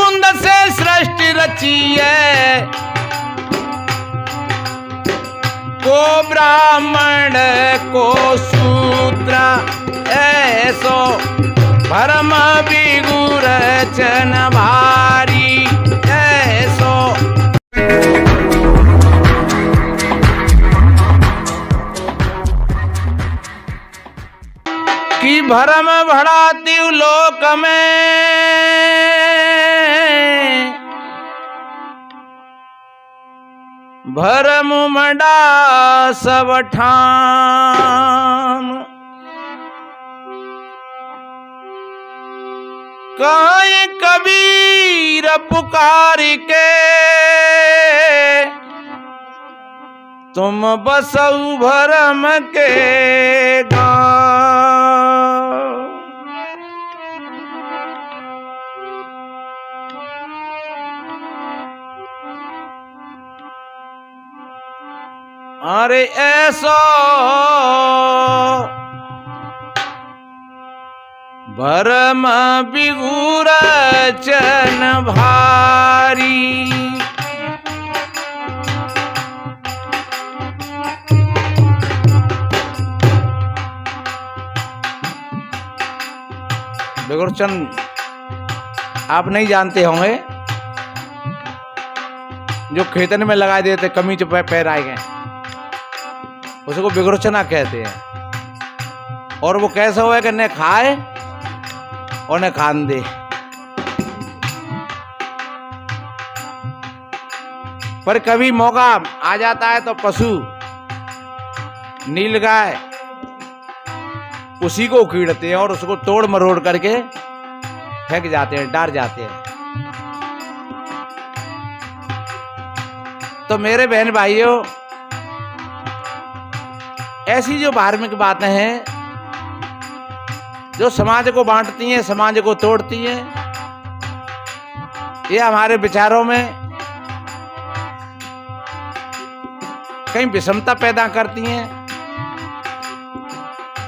बूंद से सृष्टि रची है, को ब्राह्मण को शूद्र ऐसो भरम बिगु रचन भारी ऐसो। कि भरम भड़ाती लोक में, भरम मडा सब ठाम। कहीं कबीर पुकार के, तुम बसऊ भरम के गाँव। अरे ऐसो भरम बिगु रचन भारी। बिगुरचन आप नहीं जानते होंगे, जो खेतन में लगा देते कमीज पे पैर आए गए, उसको बिगुरचना कहते हैं। और वो कैसा हुआ कि न खाए और न खान दे। पर कभी मौका आ जाता है तो पशु नीलगाय उसी को उकीड़ते हैं और उसको तोड़ मरोड़ करके फेंक जाते हैं, डार जाते हैं। तो मेरे बहन भाइयों, ऐसी जो धार्मिक बातें हैं जो समाज को बांटती हैं, समाज को तोड़ती हैं, ये हमारे विचारों में कहीं विषमता पैदा करती हैं।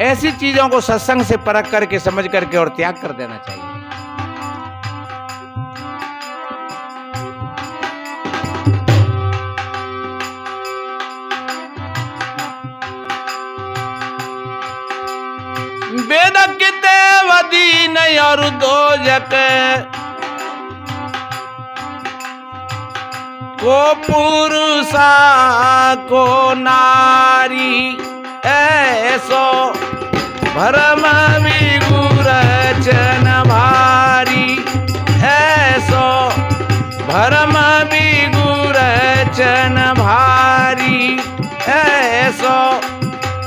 ऐसी चीजों को सत्संग से परख करके, समझ करके और त्याग कर देना चाहिए। वेद किते वदीन और दोजक, को पुरुषा को नारी ऐसो भरम बिगु रचन भारी ऐसो भरम बिगु रचन भारी ऐसो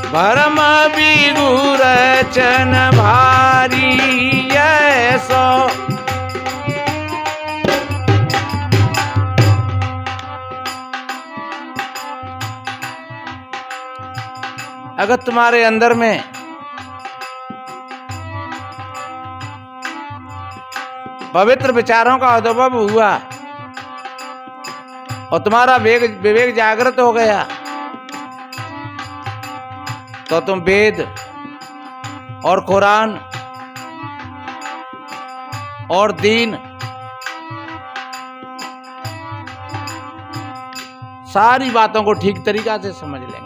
भरम बिगु रचन भारी ऐसो। अगर तुम्हारे अंदर में पवित्र विचारों का उद्भव हुआ और तुम्हारा विवेक जागृत हो गया, तो तुम वेद और कुरान और दीन सारी बातों को ठीक तरीका से समझ लेंगे।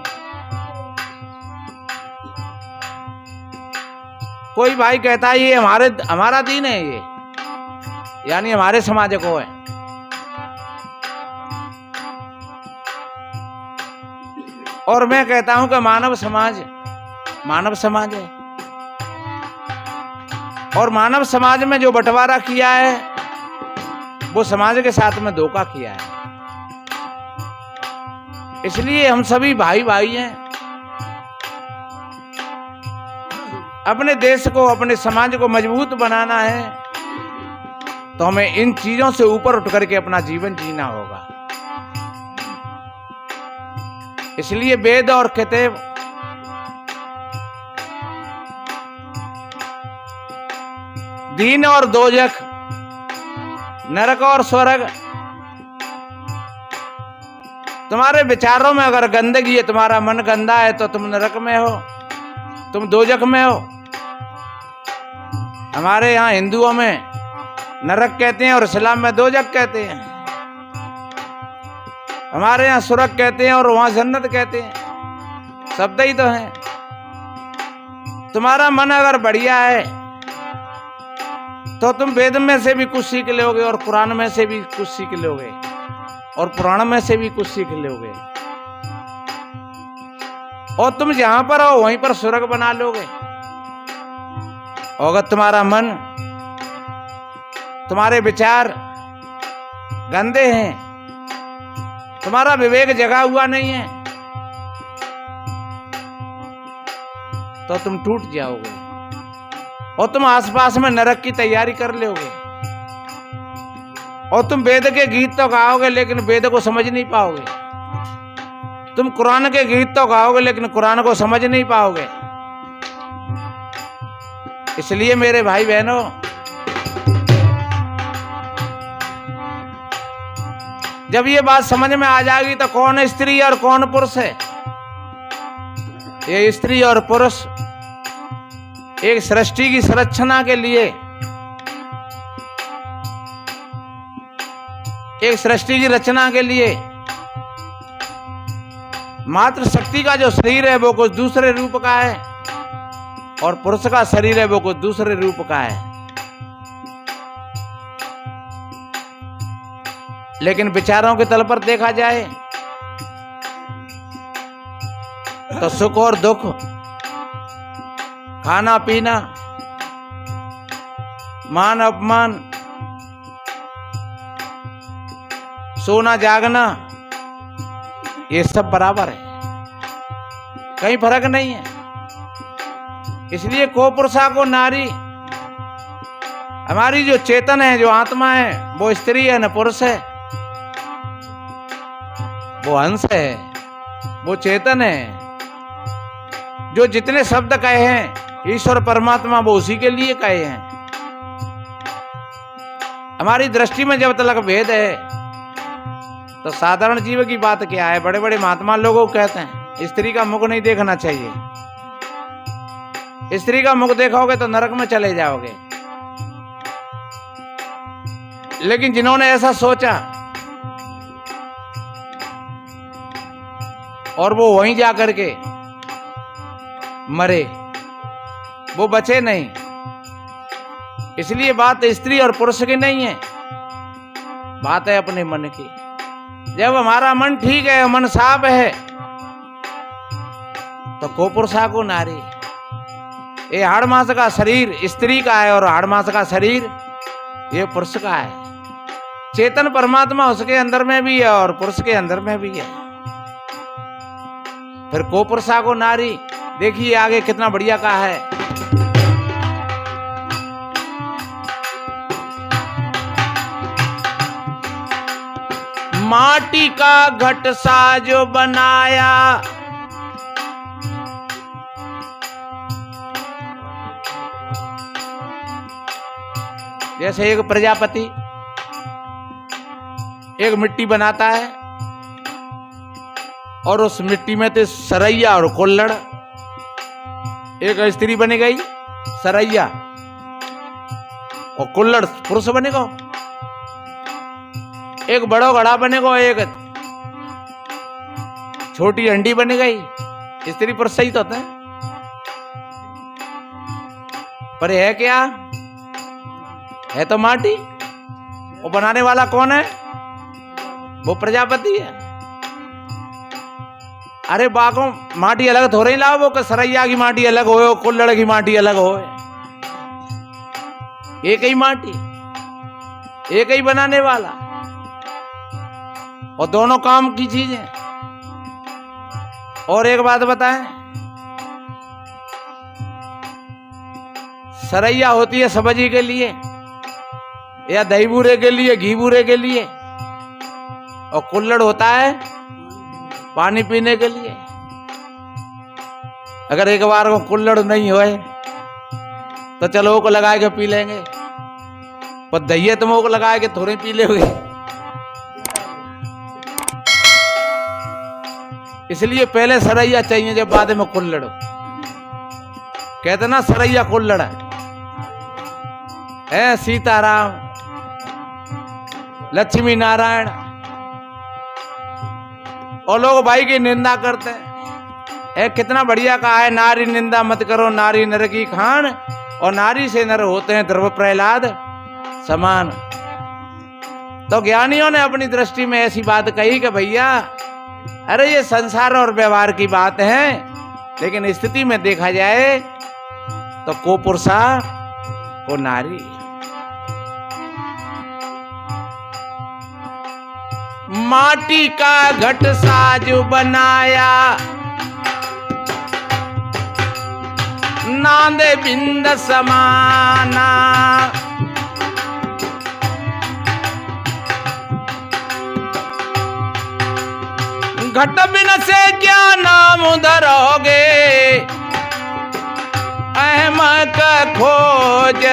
कोई भाई कहता है ये हमारा दीन है, ये यानी हमारे समाज को है। और मैं कहता हूं कि मानव समाज है। और मानव समाज में जो बंटवारा किया है वो समाज के साथ में धोखा किया है। इसलिए हम सभी भाई भाई हैं। अपने देश को, अपने समाज को मजबूत बनाना है तो हमें इन चीजों से ऊपर उठ करके अपना जीवन जीना होगा। इसलिए वेद और किताब दीन और दोजख, नरक और स्वर्ग, तुम्हारे विचारों में अगर गंदगी है, तुम्हारा मन गंदा है, तो तुम नरक में हो, तुम दोजख में हो। हमारे यहाँ हिंदुओं में नरक कहते हैं और इस्लाम में दोजख कहते हैं। हमारे यहाँ सुरग कहते हैं और वहां जन्नत कहते हैं, शब्द ही तो हैं। तुम्हारा मन अगर बढ़िया है तो तुम वेद में से भी कुछ सीख लोगे और कुरान में से भी कुछ सीख लोगे और पुराण में से भी कुछ सीख लोगे, और तुम जहां पर हो वहीं पर स्वर्ग बना लोगे। और अगर तुम्हारा मन, तुम्हारे विचार गंदे हैं, तुम्हारा विवेक जगा हुआ नहीं है, तो तुम टूट जाओगे और तुम आसपास में नरक की तैयारी कर लोगे। और तुम वेद के गीत तो गाओगे लेकिन वेद को समझ नहीं पाओगे। तुम कुरान के गीत तो गाओगे लेकिन कुरान को समझ नहीं पाओगे। इसलिए मेरे भाई बहनों, जब ये बात समझ में आ जाएगी तो कौन स्त्री और कौन पुरुष है। ये स्त्री और पुरुष एक सृष्टि की संरचना के लिए, एक सृष्टि की रचना के लिए मात्र शक्ति का जो शरीर है वो कुछ दूसरे रूप का है और पुरुष का शरीर है वो कुछ दूसरे रूप का है। लेकिन विचारों के तल पर देखा जाए तो सुख और दुख, खाना पीना, मान अपमान, सोना जागना, ये सब बराबर है, कहीं फर्क नहीं है। इसलिए को पुरुषा को नारी, हमारी जो चेतन है, जो आत्मा है, वो स्त्री है न पुरुष है, वो हंस है, वो चेतन है। जो जितने शब्द कहे हैं ईश्वर परमात्मा, वो उसी के लिए कहे हैं। हमारी दृष्टि में जब तक भेद है तो साधारण जीव की बात क्या है। बड़े बड़े महात्मा लोगों को कहते हैं स्त्री का मुख नहीं देखना चाहिए, स्त्री का मुख देखोगे तो नरक में चले जाओगे। लेकिन जिन्होंने ऐसा सोचा और वो वहीं जा करके मरे, वो बचे नहीं। इसलिए बात स्त्री और पुरुष की नहीं है, बात है अपने मन की। जब हमारा मन ठीक है, मन साफ है, तो को पुरुषा को नारी। ये हाड़ मास का शरीर स्त्री का है और हाड़ मास का शरीर ये पुरुष का है। चेतन परमात्मा उसके अंदर में भी है और पुरुष के अंदर में भी है। फिर को पुरुषा को नारी, देखिए आगे कितना बढ़िया कहा है। माटी का घट सा जो बनाया, जैसे एक प्रजापति एक मिट्टी बनाता है और उस मिट्टी में तो सरैया और कुल्हड़, एक स्त्री बनी गई सरैया और कुल्हड़ पुरुष बनेगा। एक बड़ो घड़ा बनेगा, एक छोटी हंडी बन गई, स्त्री पुरुष सही तो होता है। पर है क्या? है तो माटी। वो बनाने वाला कौन है? वो प्रजापति है। अरे बाको माटी अलग थोड़े ही लाओ, वो सरैया की माटी अलग हो, कुल्हड़ की माटी अलग हो, एक ही माटी, एक ही बनाने वाला और दोनों काम की चीजें। और एक बात बताएं, सरैया होती है सब्जी के लिए या दही बूरे के लिए, घी बूरे के लिए, और कुल्हड़ होता है पानी पीने के लिए। अगर एक बार को कुल्हड़ नहीं होए तो चलो वो को लगा के पी लेंगे, पर दही तुम वो को लगा के थोड़े पी लोगे। इसलिए पहले सरैया चाहिए, जब बाद में कुल्हड़। कहते ना सरैया कुल्हड़ है। सीताराम लक्ष्मी नारायण, और लोग भाई की निंदा करते हैं। कितना बढ़िया कहा है, नारी निंदा मत करो, नारी नर की खान, और नारी से नर होते हैं ध्रुव प्रहलाद समान। तो ज्ञानियों ने अपनी दृष्टि में ऐसी बात कही कि भैया अरे ये संसार और व्यवहार की बात है, लेकिन स्थिति में देखा जाए तो को पुरुषा को नारी। माटी का घट साज बनाया, नांदे बिंद समाना, घट बिन से क्या नाम धरोगे, अहमद खोज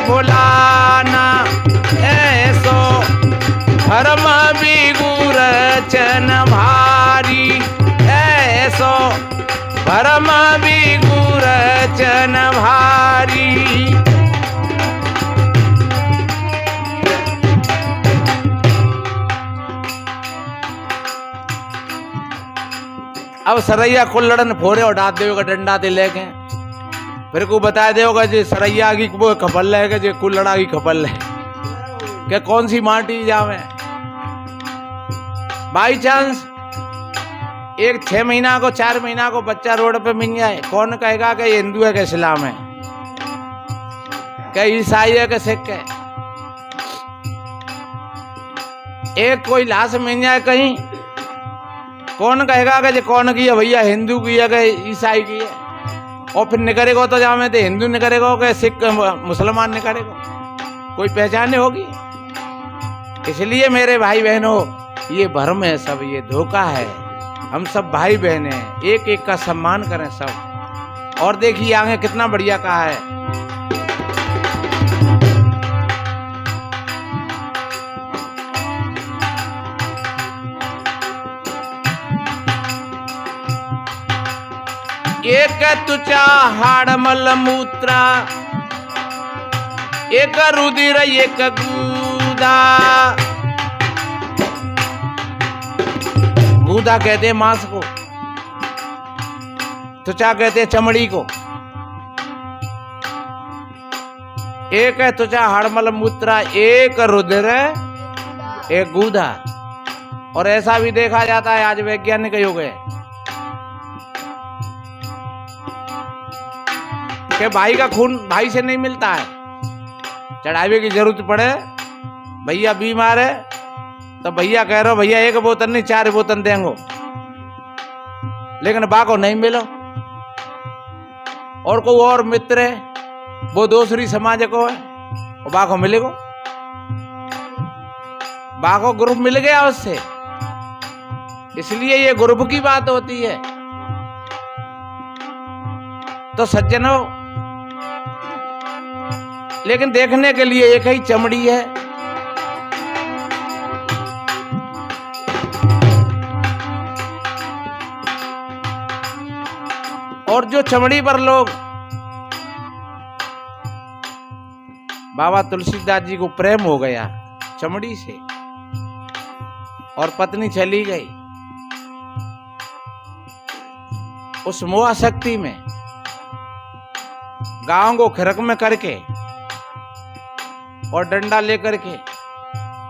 भुलाना, ऐसो धर्म बिगुर चन भारी, ऐसो धर्म बिगुर चन भारी। अब सरैया कुल्लड़न फोरे और डांट देगा डंडा दे लेके, फिर को बता देगा जी सरैया की वो खपल है कि कुल्लड़ा की खपल है, क्या कौन सी माटी जावे। बाई चांस एक 6 महीना को 4 महीना को बच्चा रोड पे मिल जाए, कौन कहेगा कि ये हिंदू है कि इस्लाम है, क्या ईसाई है कि सिख है। एक कोई लाश मिल जाए कहीं, कौन कहेगा कि कौन की है भैया, हिंदू की है कि ईसाई की है। और फिर निकलेगा तो जामे थे हिंदू निकलेगा कि सिख मुसलमान निकलेगा, कोई पहचाने होगी। इसलिए मेरे भाई बहनों, ये भ्रम है सब, ये धोखा है। हम सब भाई बहन हैं, एक एक का सम्मान करें सब। और देखिए आगे कितना बढ़िया कहा है, एक तुचा हाड़ मल मूत्रा, एक रुधिर एक गूदा। गूदा कहते हैं मांस को, त्वचा कहते हैं चमड़ी को। एक है त्वचा हाड़मल मूत्रा, एक रुधिर एक गूदा। और ऐसा भी देखा जाता है, आज वैज्ञानिक युग है कि भाई का खून भाई से नहीं मिलता है। चढ़ावे की जरूरत पड़े, भैया बीमार है तो भैया कह रहे हो भैया 1 बोतल नहीं 4 बोतल देंगे, लेकिन बा को नहीं मिलो। और कोई और मित्र है वो दूसरी समाज को है, वो बा को मिलेगा, बा को ग्रुप मिल गया उससे। इसलिए ये ग्रुप की बात होती है। तो सज्जनों, लेकिन देखने के लिए एक ही चमड़ी है। और जो चमड़ी पर लोग बाबा तुलसीदास जी को प्रेम हो गया चमड़ी से, और पत्नी चली गई उस मोह शक्ति में, गांव को खिरक में करके और डंडा लेकर के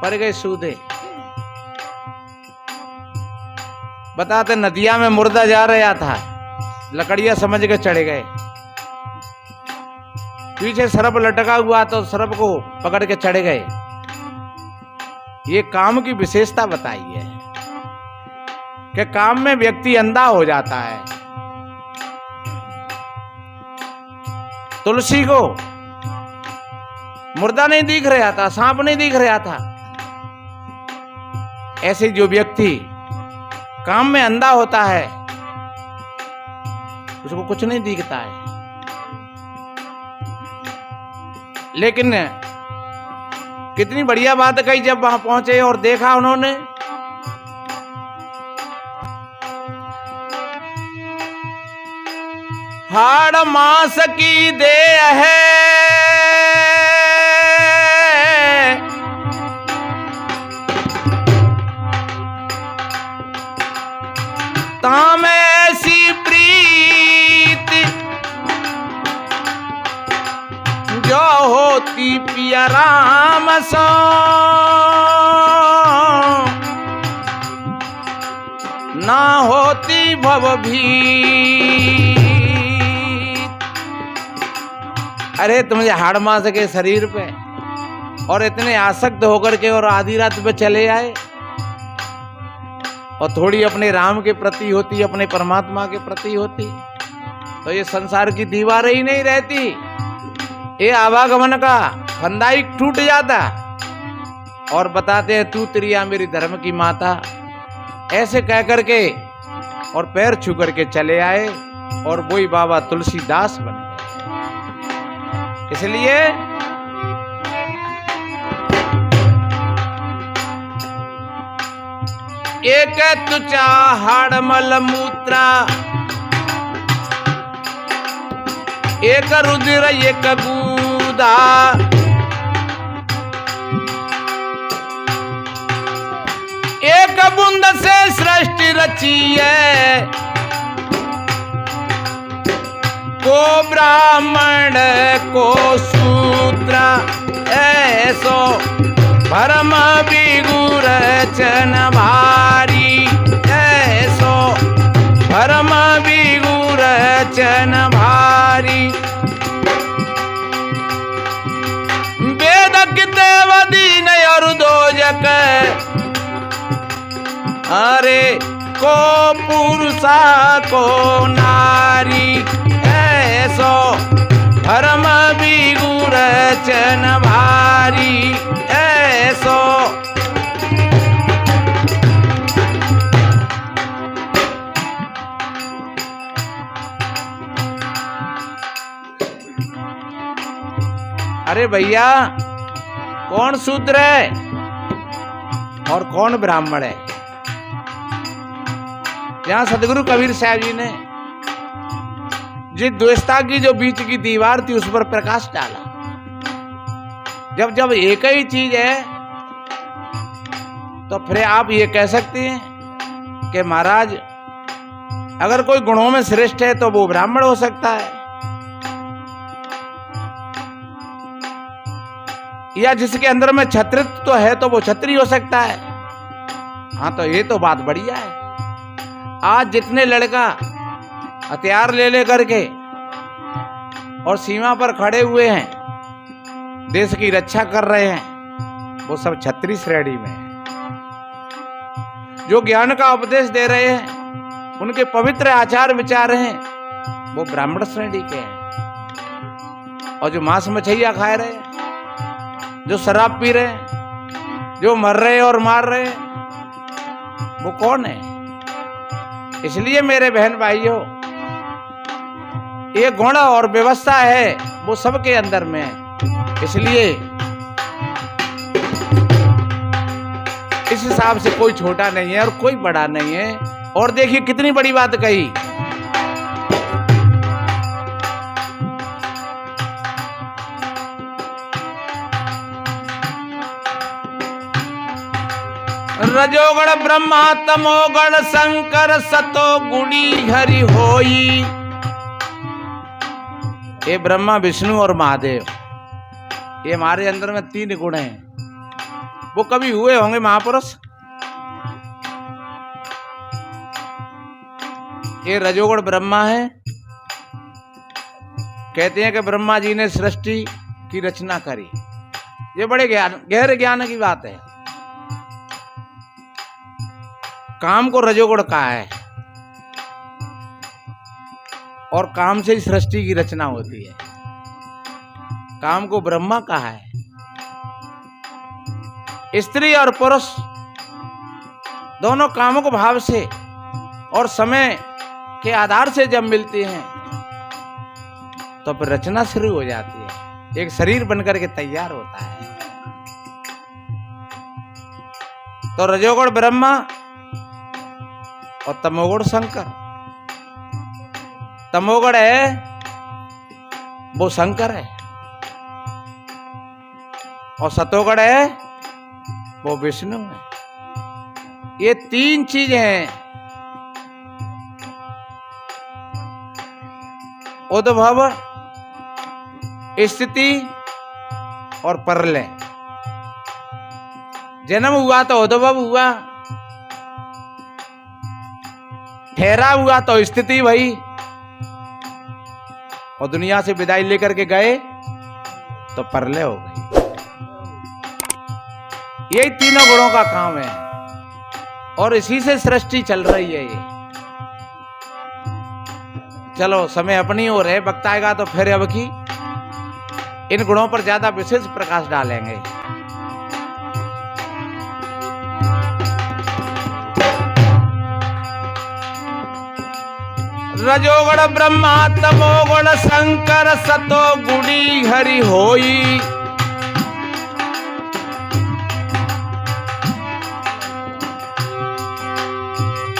पर गए सूदे। बताते नदिया में मुर्दा जा रहा था, लकड़ियां समझ के चढ़े गए, पीछे सर्प लटका हुआ तो सर्प को पकड़ के चढ़े गए। ये काम की विशेषता बताई है कि काम में व्यक्ति अंधा हो जाता है। तुलसी को मुर्दा नहीं दिख रहा था, सांप नहीं दिख रहा था, ऐसे जो व्यक्ति काम में अंधा होता है उसको कुछ नहीं दिखता है। लेकिन कितनी बढ़िया बात कही जब वहां पहुंचे और देखा उन्होंने, हाड़ मांस की देह है सिया राम सो ना होती भव भीत। अरे तुम हाड़ मास के शरीर पे और इतने आसक्त होकर के और आधी रात पे चले आए, और थोड़ी अपने राम के प्रति होती, अपने परमात्मा के प्रति होती, तो ये संसार की दीवारें ही नहीं रहती, ये आवागमन का फंदा ही टूट जाता। और बताते हैं तू त्रिया मेरी धर्म की माता, ऐसे कह करके और पैर छू करके चले आए, और वही बाबा तुलसीदास बन गए। इसलिए एक तुचा हाड़ मल मूत्रा, एक रुधिर एक गूदा, एक बूंद से सृष्टि रची है, को ब्राह्मण को शूद्र, ऐसो भरम बिगुर चन भारी, ऐसो भरम बिगुर चन भारी। वेद कितेव दीन और दोजक, अरे को पुरुषा को नारी, ऐसो भरम बिगुर चन भारी, ऐसो। अरे भैया कौन शूद्र है और कौन ब्राह्मण है? यहां सदगुरु कबीर साहब जी ने जिस द्वेषता की जो बीच की दीवार थी उस पर प्रकाश डाला। जब जब एक ही चीज है तो फिर आप ये कह सकते हैं कि महाराज अगर कोई गुणों में श्रेष्ठ है तो वो ब्राह्मण हो सकता है, या जिसके अंदर में क्षत्रित्व तो है तो वो क्षत्रिय हो सकता है। हाँ, तो ये तो बात बढ़िया है। आज जितने लड़का हथियार ले करके और सीमा पर खड़े हुए हैं, देश की रक्षा कर रहे हैं, वो सब क्षत्रिय श्रेणी में है। जो ज्ञान का उपदेश दे रहे हैं, उनके पवित्र आचार विचार हैं, वो ब्राह्मण श्रेणी के हैं। और जो मांस मछलियां खा रहे हैं, जो शराब पी रहे हैं, जो मर रहे और मार रहे हैं, वो कौन है? इसलिए मेरे बहन भाइयों, ये गुण और व्यवस्था है वो सबके अंदर में है। इसलिए इस हिसाब से कोई छोटा नहीं है और कोई बड़ा नहीं है। और देखिए कितनी बड़ी बात कही, रजोगण ब्रह्मा तमोगण शंकर सतो गुणी हरि होई। ये ब्रह्मा विष्णु और महादेव, ये हमारे अंदर में तीन गुण हैं। वो कभी हुए होंगे महापुरुष? ये रजोगुण ब्रह्मा है। कहते हैं कि ब्रह्मा जी ने सृष्टि की रचना करी। ये बड़े गहरे ज्ञान की बात है। काम को रजोगुण कहा है और काम से ही सृष्टि की रचना होती है। काम को ब्रह्मा कहा है। स्त्री और पुरुष दोनों कामुक भाव से और समय के आधार से जब मिलते हैं तो फिर रचना शुरू हो जाती है, एक शरीर बनकर के तैयार होता है। तो रजोगुण ब्रह्मा और तमोगुण शंकर। तमोगुण है वो शंकर है और सतोगुण है वो विष्णु है। ये तीन चीजें हैं, उद्भव, स्थिति और पर ले। जन्म हुआ तो उद्भव हुआ, ठहरा हुआ तो स्थिति भई, और दुनिया से विदाई लेकर के गए तो परलय हो गई। यही तीनों गुणों का काम है और इसी से सृष्टि चल रही है ये। चलो समय अपनी ओर है, वक्त आएगा तो फिर अब की इन गुणों पर ज्यादा विशेष प्रकाश डालेंगे। रजोगुण ब्रह्मा तमोगुण शंकर सतो गुणी हरि होई।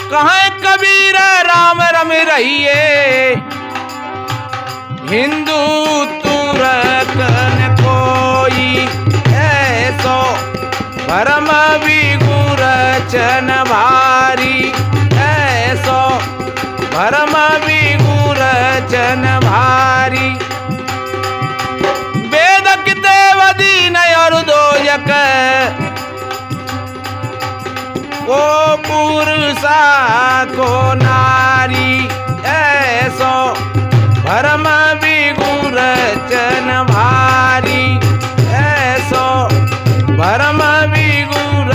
कहाँ कबीर राम रम रहिए, हिंदू तुरक न कोई। ऐसो भरम विगुर चन भारी, ऐसो भरम विगुर चन भारी। वेद किते वदीन और दोयक, को पुरुषा को नारी। ऐसो भरम विगुर चन भारी, ऐसो भरम विगुर,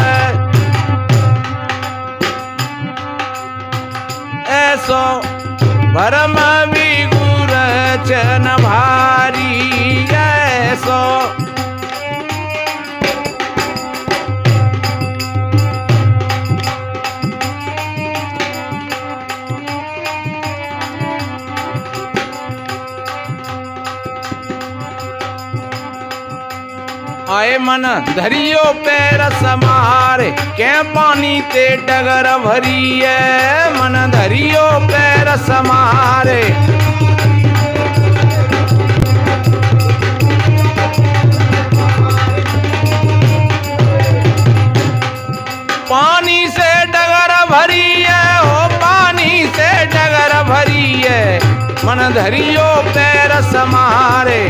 ऐसो भरम विगुर चन भारी। ऐसो आए मन धरियो पैर समारे, के पानी ते डगर भरी है। मन धरियो पैर समारे, पानी से डगर भरी है, हो पानी से डगर भरी है। मन धरियो पैर समारे,